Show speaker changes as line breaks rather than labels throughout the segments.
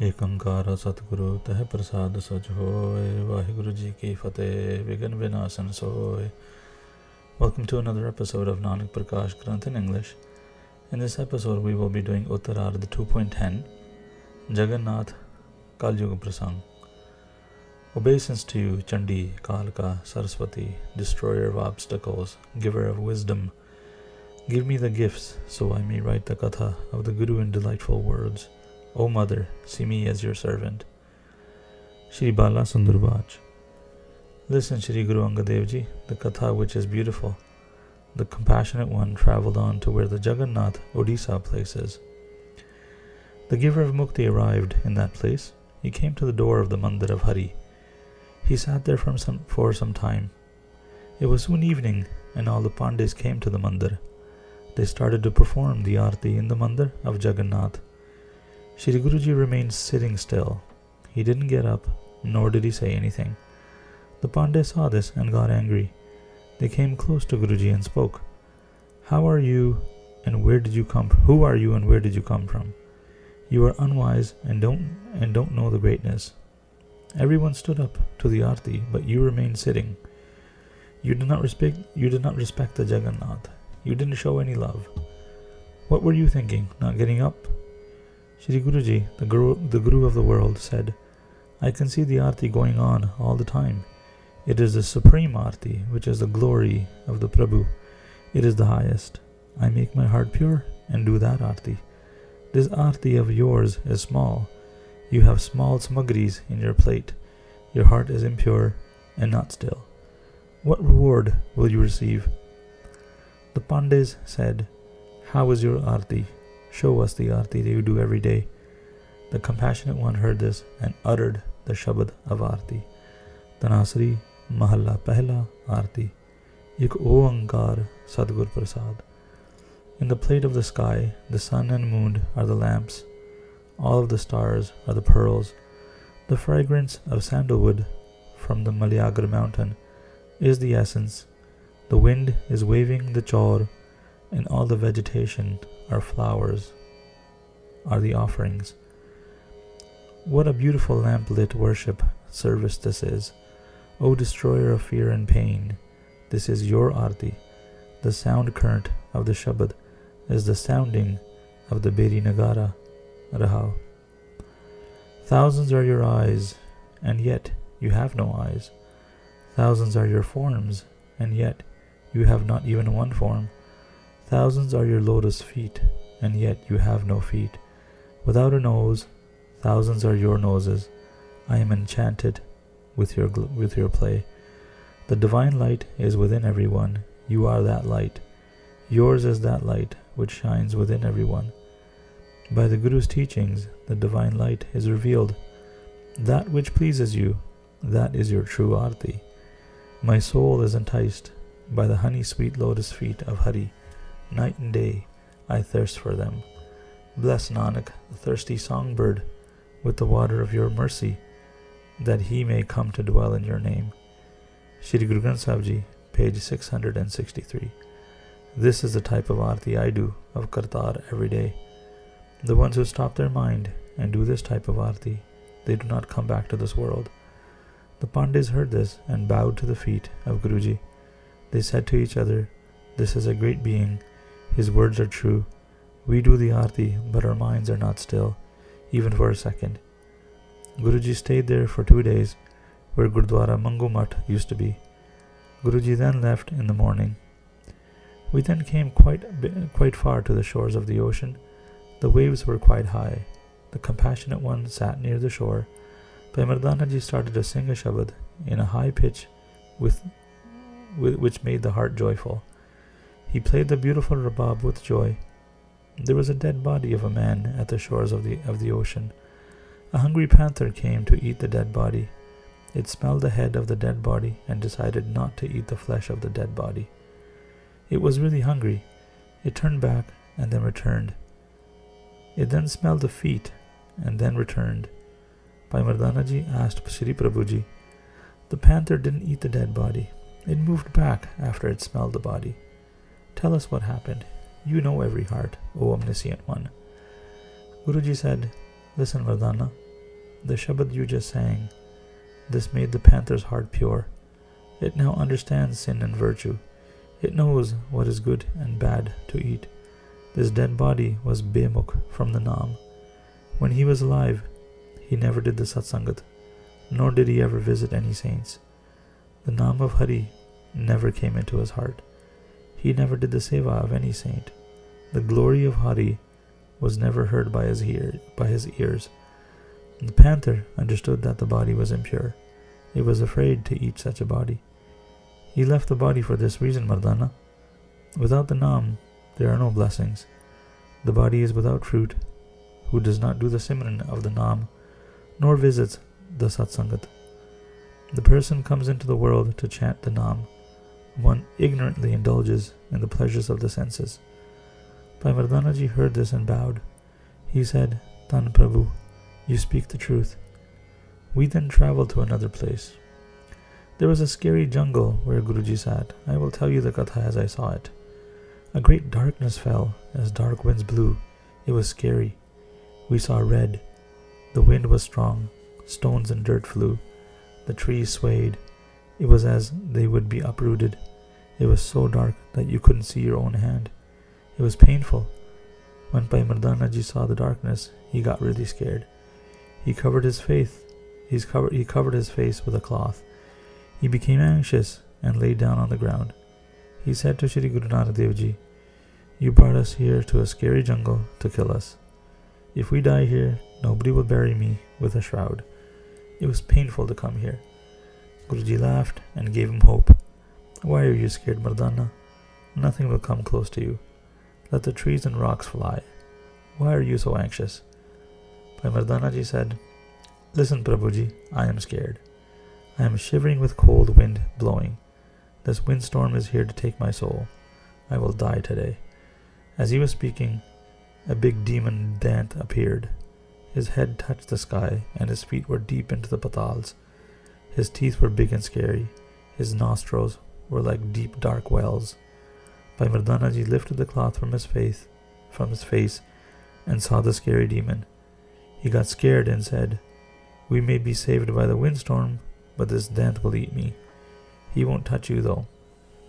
एक अंकार सतगुरु तह प्रसाद सच होय, Waheguru ji ki fateh, Vigan vinasan soy. Welcome to another episode of Nanak Prakash Granth in English. In this episode we will be doing Utaraardh 2.10, Jagan, Nath, Kaliyuga Prasang. Obeisance to you, Chandi, Kalka, Saraswati, destroyer of obstacles, giver of wisdom. Give me the gifts so I may write the katha of the Guru in delightful words. O Mother, see me as your servant. Shri Bala Sundarbaj. Listen, Shri Guru Angad Dev Ji, the katha which is beautiful. The compassionate one travelled on to where the Jagannath Odisha place is. The giver of mukti arrived in that place. He came to the door of the mandir of Hari. He sat there for some time. It was soon evening, and all the Pandits came to the mandir. They started to perform the arti in the mandir of Jagannath. Shri Guruji remained sitting still. He didn't get up, nor did he say anything. The Pandits saw this and got angry. They came close to Guruji and spoke. How are you and where did you come from? Who are you and where did you come from? You are unwise and don't know the greatness. Everyone stood up to the arti, but you remained sitting. You did not respect the Jagannath. You didn't show any love. What were you thinking, not getting up? Shri Guruji, the Guru of the world, said, I can see the arti going on all the time. It is the supreme arti, which is the glory of the Prabhu. It is the highest. I make my heart pure and do that arti. This arti of yours is small. You have small smuggeries in your plate. Your heart is impure and not still. What reward will you receive? The Pandits said, How is your arti? Show us the arti that you do every day. The compassionate one heard this and uttered the shabad of arti. Tanasri Mahalla Pehla Arti. Ik Oankar Sadgur Prasad. In the plate of the sky, the sun and moon are the lamps. All of the stars are the pearls. The fragrance of sandalwood from the Malayagar mountain is the essence. The wind is waving the chaur, and all the vegetation are flowers, are the offerings. What a beautiful lamp-lit worship service this is. O destroyer of fear and pain, this is your arti. The sound current of the Shabad is the sounding of the Bedi Nagara, Rahao. Thousands are your eyes, and yet you have no eyes. Thousands are your forms, and yet you have not even one form. Thousands are your lotus feet, and yet you have no feet. Without a nose, thousands are your noses. I am enchanted with your play. The divine light is within everyone. You are that light. Yours is that light which shines within everyone. By the Guru's teachings, the divine light is revealed. That which pleases you, that is your true arti. My soul is enticed by the honey-sweet lotus feet of Hari. Night and day, I thirst for them. Bless Nanak, the thirsty songbird, with the water of your mercy, that he may come to dwell in your name. Shri Guru Granth Sahib Ji, page 663. This is the type of arti I do of Kartar every day. The ones who stop their mind and do this type of arti, they do not come back to this world. The Pandits heard this and bowed to the feet of Guruji. They said to each other, This is a great being. His words are true. We do the arti, but our minds are not still, even for a second. Guruji stayed there for 2 days, where Gurdwara Mangumat used to be. Guruji then left in the morning. We then came quite far to the shores of the ocean. The waves were quite high. The compassionate one sat near the shore. Bhai Mardana ji started to sing a shabad in a high pitch, which made the heart joyful. He played the beautiful rabab with joy. There was a dead body of a man at the shores of the ocean. A hungry panther came to eat the dead body. It smelled the head of the dead body and decided not to eat the flesh of the dead body. It was really hungry. It turned back and then returned. It then smelled the feet and then returned. Bhai Mardana ji asked Shri Prabhuji, The panther didn't eat the dead body. It moved back after it smelled the body. Tell us what happened. You know every heart, O omniscient one. Guruji said, Listen, Mardana, the Shabad you just sang, this made the panther's heart pure. It now understands sin and virtue. It knows what is good and bad to eat. This dead body was Bemukh from the Naam. When he was alive, he never did the Satsangat, nor did he ever visit any saints. The Naam of Hari never came into his heart. He never did the Seva of any saint. The glory of Hari was never heard by his ears. The panther understood that the body was impure. It was afraid to eat such a body. He left the body for this reason, Mardana. Without the Naam, there are no blessings. The body is without fruit, who does not do the Simran of the Naam, nor visits the Satsangat. The person comes into the world to chant the Naam. One ignorantly indulges in the pleasures of the senses. Bhai Mardanaji heard this and bowed. He said, Tan Prabhu, you speak the truth. We then traveled to another place. There was a scary jungle where Guruji sat. I will tell you the katha as I saw it. A great darkness fell as dark winds blew. It was scary. We saw red. The wind was strong. Stones and dirt flew. The trees swayed. It was as they would be uprooted. It was so dark that you couldn't see your own hand. It was painful. When Bhai Mardanaji saw the darkness, he got really scared. He covered his face. He covered his face with a cloth. He became anxious and lay down on the ground. He said to Shri Guru Nanak Dev Ji, you brought us here to a scary jungle to kill us. If we die here, nobody will bury me with a shroud. It was painful to come here. Guruji laughed and gave him hope. Why are you scared, Mardana? Nothing will come close to you. Let the trees and rocks fly. Why are you so anxious? Bhai Mardanaji said, listen, Prabhuji, I am scared. I am shivering with cold wind blowing. This windstorm is here to take my soul. I will die today. As he was speaking, a big demon Dant appeared. His head touched the sky, and his feet were deep into the patals. His teeth were big and scary. His nostrils were like deep dark wells. Bhai Mardanaji lifted the cloth from his face and saw the scary demon. He got scared and said, we may be saved by the windstorm, but this Dant will eat me. He won't touch you though.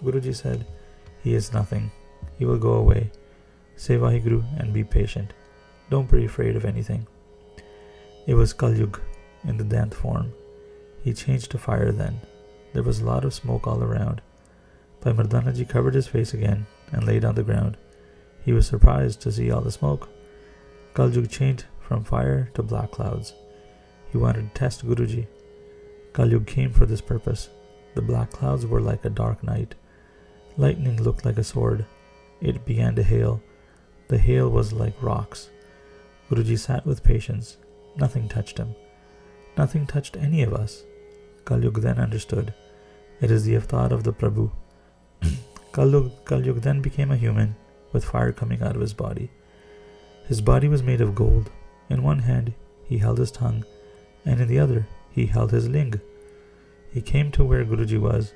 Guruji said, he is nothing. He will go away. Say Waheguru and be patient. Don't be afraid of anything. It was Kaliyuga in the Dant form. He changed to fire then. There was a lot of smoke all around. Bhai Mardanaji covered his face again and laid on the ground. He was surprised to see all the smoke. Kaliyuga changed from fire to black clouds. He wanted to test Guruji. Kaliyuga came for this purpose. The black clouds were like a dark night. Lightning looked like a sword. It began to hail. The hail was like rocks. Guruji sat with patience. Nothing touched him. Nothing touched any of us. Kaliyuga then understood. It is the avatar of the Prabhu. Kaliyuga then became a human with fire coming out of his body. His body was made of gold. In one hand he held his tongue, and in the other he held his ling. He came to where Guruji was.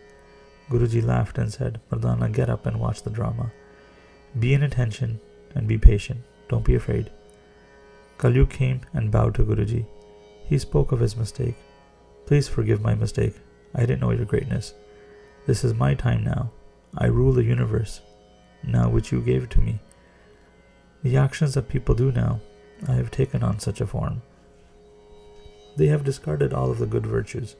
Guruji laughed and said, Mardana, get up and watch the drama. Be in attention and be patient. Don't be afraid. Kaliyuga came and bowed to Guruji. He spoke of his mistake. Please forgive my mistake. I didn't know your greatness. This is my time now. I rule the universe, now which you gave to me. The actions that people do now, I have taken on such a form. They have discarded all of the good virtues.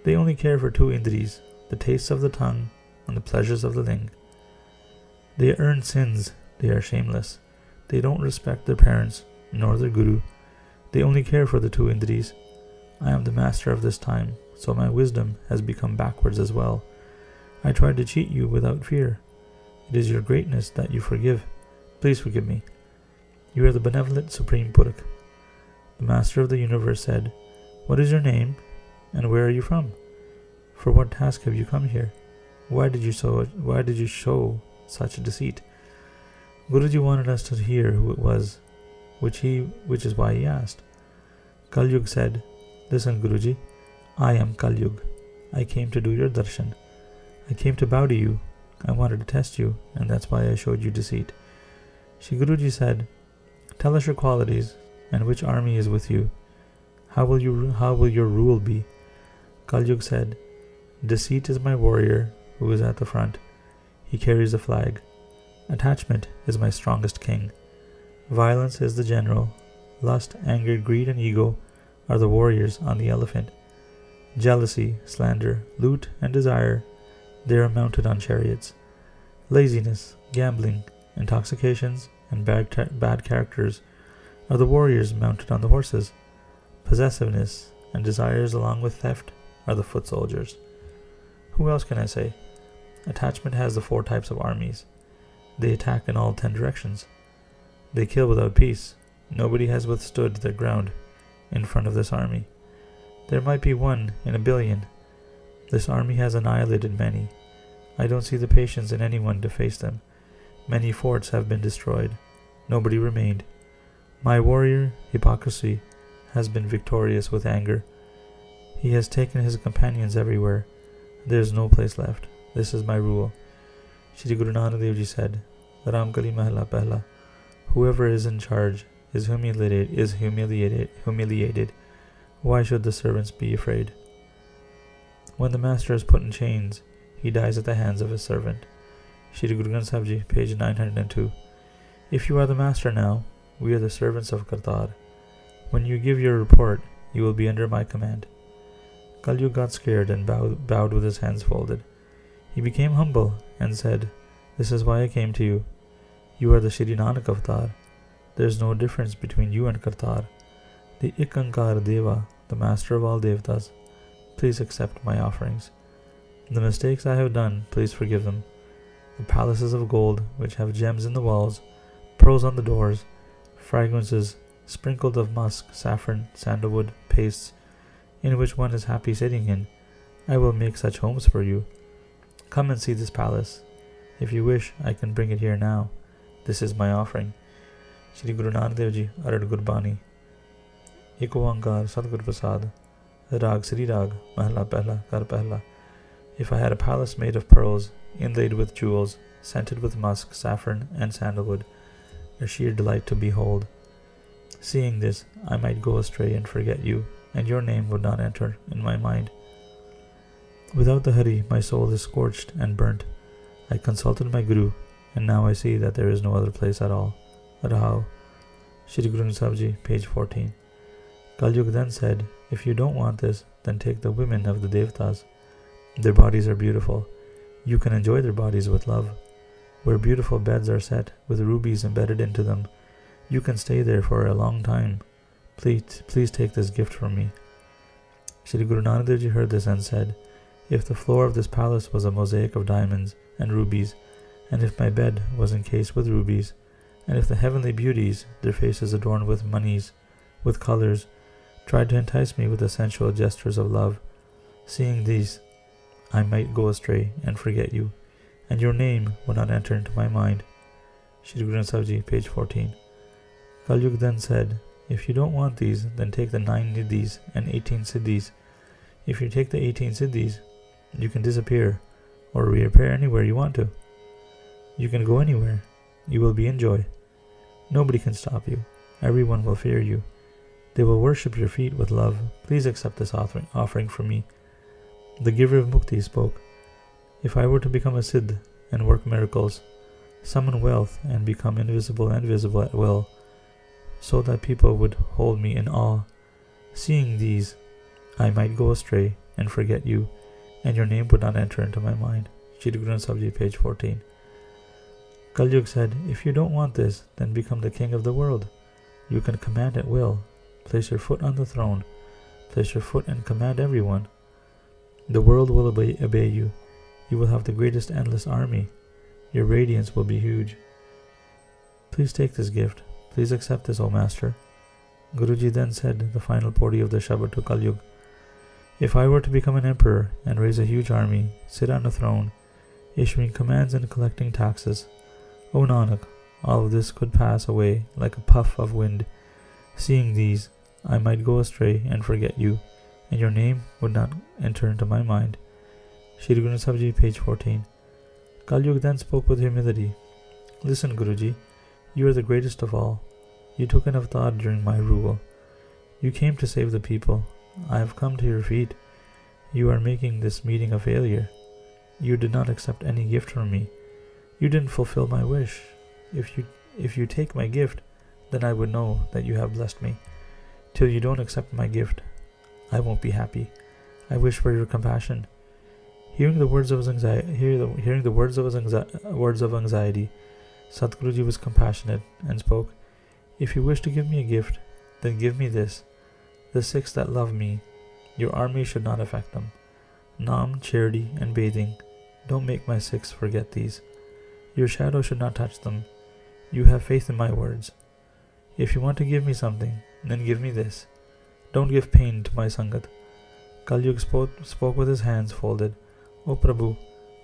They only care for two indris, the tastes of the tongue and the pleasures of the ling. They earn sins. They are shameless. They don't respect their parents, nor their guru. They only care for the two indris. I am the master of this time, so my wisdom has become backwards as well. I tried to cheat you without fear. It is your greatness that you forgive. Please forgive me. You are the benevolent Supreme Purakh. The Master of the Universe said, What is your name, and where are you from? For what task have you come here? Why did you show such deceit? Guruji wanted us to hear who it was, which is why he asked. Kaliyuga said, Listen, Guruji, I am Kaliyuga. I came to do your darshan. I came to bow to you. I wanted to test you, and that's why I showed you deceit. Shri Guruji said, Tell us your qualities, and which army is with you. How will your rule be? Kaliyuga said, Deceit is my warrior who is at the front. He carries the flag. Attachment is my strongest king. Violence is the general. Lust, anger, greed, and ego are the warriors on the elephant. Jealousy, slander, loot, and desire, they are mounted on chariots. Laziness, gambling, intoxications, and bad characters are the warriors mounted on the horses. Possessiveness and desires along with theft are the foot soldiers. Who else can I say? Attachment has the 4 types of armies. They attack in all 10 directions. They kill without peace. Nobody has withstood their ground in front of this army. There might be 1 in a billion. This army has annihilated many. I don't see the patience in anyone to face them. Many forts have been destroyed. Nobody remained. My warrior, hypocrisy, has been victorious with anger. He has taken his companions everywhere. There is no place left. This is my rule. Shri Guru Nanak Dev Ji said, Ramkali Mahla Pehla, whoever is in charge is humiliated. Why should the servants be afraid? When the master is put in chains, he dies at the hands of his servant. Shri Guru Granth Sahib Ji, page 902. If you are the master now, we are the servants of Kartar. When you give your report, you will be under my command. Kaliyuga got scared and bowed with his hands folded. He became humble and said, This is why I came to you. You are the Shri Nanak Avatar. There is no difference between you and Kartar. The Ikankar Deva, the master of all Devtas, please accept my offerings. The mistakes I have done, please forgive them. The palaces of gold, which have gems in the walls, pearls on the doors, fragrances sprinkled of musk, saffron, sandalwood, pastes, in which one is happy sitting in, I will make such homes for you. Come and see this palace. If you wish, I can bring it here now. This is my offering. Shri Guru Nanak Dev Ji, Arad Gurbani. Eko Oankar Satguru Prasad. Rag Sri Rag, Mahla Pehla, Kar Pehla. If I had a palace made of pearls, inlaid with jewels, scented with musk, saffron, and sandalwood, a sheer delight to behold. Seeing this, I might go astray and forget you, and your name would not enter in my mind. Without the Hari, my soul is scorched and burnt. I consulted my Guru, and now I see that there is no other place at all. Rahao. Shri Guru Granth Sahib Ji, page 14. Kaliyuga then said, If you don't want this, then take the women of the Devtas. Their bodies are beautiful. You can enjoy their bodies with love. Where beautiful beds are set, with rubies embedded into them, you can stay there for a long time. Please take this gift from me. Shri Guru Nanak Dev Ji heard this and said, If the floor of this palace was a mosaic of diamonds and rubies, and if my bed was encased with rubies, and if the heavenly beauties, their faces adorned with monies, with colors, tried to entice me with the sensual gestures of love, seeing these, I might go astray and forget you, and your name would not enter into my mind. Shri Guru Granth Sahib Ji, page 14. Kaliyuga then said, If you don't want these, then take the 9 Nidhis and 18 Siddhis. If you take the 18 Siddhis, you can disappear or reappear anywhere you want to. You can go anywhere. You will be in joy. Nobody can stop you. Everyone will fear you. They will worship your feet with love. Please accept this offering from me. The giver of Mukti spoke, If I were to become a Siddh and work miracles, summon wealth and become invisible and visible at will, so that people would hold me in awe, seeing these, I might go astray and forget you, and your name would not enter into my mind. Shri Guru Granth Sahib Ji, page 14. Kaliyuga said, If you don't want this, then become the king of the world. You can command at will. Place your foot on the throne. Place your foot and command everyone. The world will obey you. You will have the greatest endless army. Your radiance will be huge. Please take this gift. Please accept this, O Master. Guruji then said the final pori of the Shabad to Kaliyuga. If I were to become an emperor and raise a huge army, sit on a throne, issuing commands and collecting taxes, O Nanak, all of this could pass away like a puff of wind. Seeing these, I might go astray and forget you, and your name would not enter into my mind. Shri Guru Granth Sahib Ji, page 14. Kaliyuga then spoke with humility. Listen, Guruji, you are the greatest of all. You took an avatar during my rule. You came to save the people. I have come to your feet. You are making this meeting a failure. You did not accept any gift from me. You didn't fulfill my wish. If you take my gift, then I would know that you have blessed me. Till you don't accept my gift, I won't be happy. I wish for your compassion. Hearing the words of his anxiety, Satguruji was compassionate and spoke, If you wish to give me a gift, then give me this. The Sikhs that love me, your army should not affect them. Nam, charity, and bathing, don't make my Sikhs forget these. Your shadow should not touch them. You have faith in my words. If you want to give me something, then give me this. Don't give pain to my Sangat. Kaliyuga spoke with his hands folded. O Prabhu,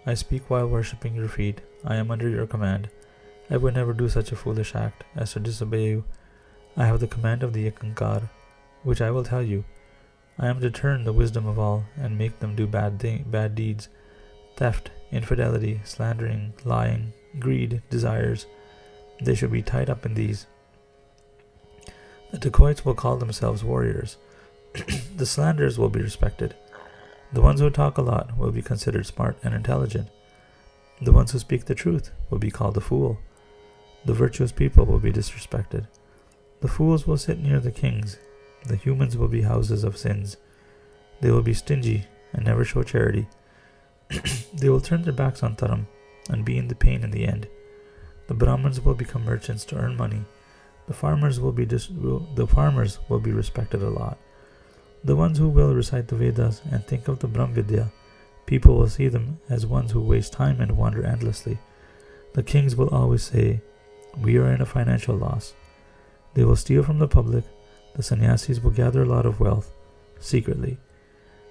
I speak while worshipping your feet. I am under your command. I would never do such a foolish act as to disobey you. I have the command of the Ekankar, which I will tell you. I am to turn the wisdom of all and make them do bad deeds. Theft, infidelity, slandering, lying, greed, desires. They should be tied up in these. The dacoits will call themselves warriors. The slanderers will be respected. The ones who talk a lot will be considered smart and intelligent. The ones who speak the truth will be called a fool. The virtuous people will be disrespected. The fools will sit near the kings. The humans will be houses of sins. They will be stingy and never show charity. They will turn their backs on Dharam and be in the pain in the end. The Brahmins will become merchants to earn money. The farmers will be respected a lot. The ones who will recite the Vedas and think of the Brahm Vidya, people will see them as ones who waste time and wander endlessly. The kings will always say, we are in a financial loss. They will steal from the public. The sannyasis will gather a lot of wealth, secretly.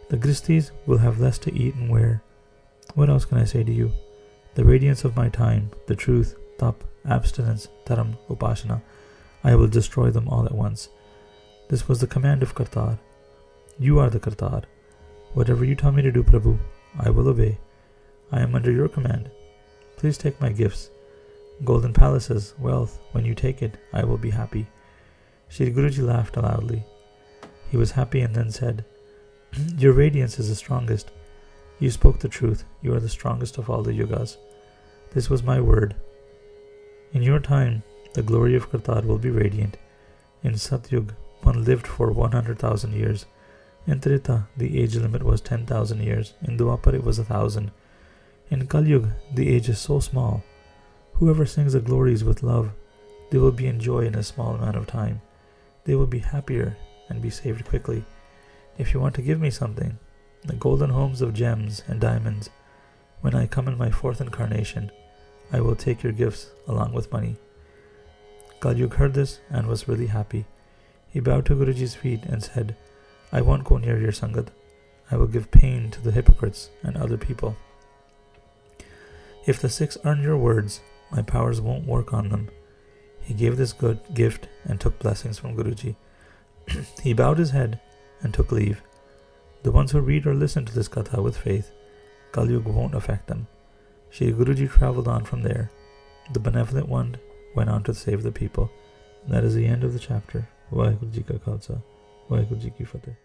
The gristis will have less to eat and wear. What else can I say to you? The radiance of my time, the truth, tap, abstinence, dharam, upasana, I will destroy them all at once. This was the command of Kartar. You are the Kartar. Whatever you tell me to do, Prabhu, I will obey. I am under your command. Please take my gifts. Golden palaces, wealth, when you take it, I will be happy. Shri Guruji laughed loudly. He was happy and then said, Your radiance is the strongest. You spoke the truth. You are the strongest of all the yugas. This was my word. In your time, the glory of Kartar will be radiant. In Satyug, one lived for 100,000 years. In Treta, the age limit was 10,000 years. In Dwapar, it was 1,000. In Kaliyuga, the age is so small. Whoever sings the glories with love, they will be in joy in a small amount of time. They will be happier and be saved quickly. If you want to give me something, the golden homes of gems and diamonds, when I come in my fourth incarnation, I will take your gifts along with money. Kaliyuga heard this and was really happy. He bowed to Guruji's feet and said, I won't go near your Sangat. I will give pain to the hypocrites and other people. If the Sikhs earn your words, my powers won't work on them. He gave this good gift and took blessings from Guruji. He bowed his head and took leave. The ones who read or listen to this katha with faith, Kaliyuga won't affect them. Shri Guruji travelled on from there. The benevolent one went on to save the people. And that is the end of the chapter. Waheguru Ji Ka Khalsa, Waheguru Ji Ki Fateh.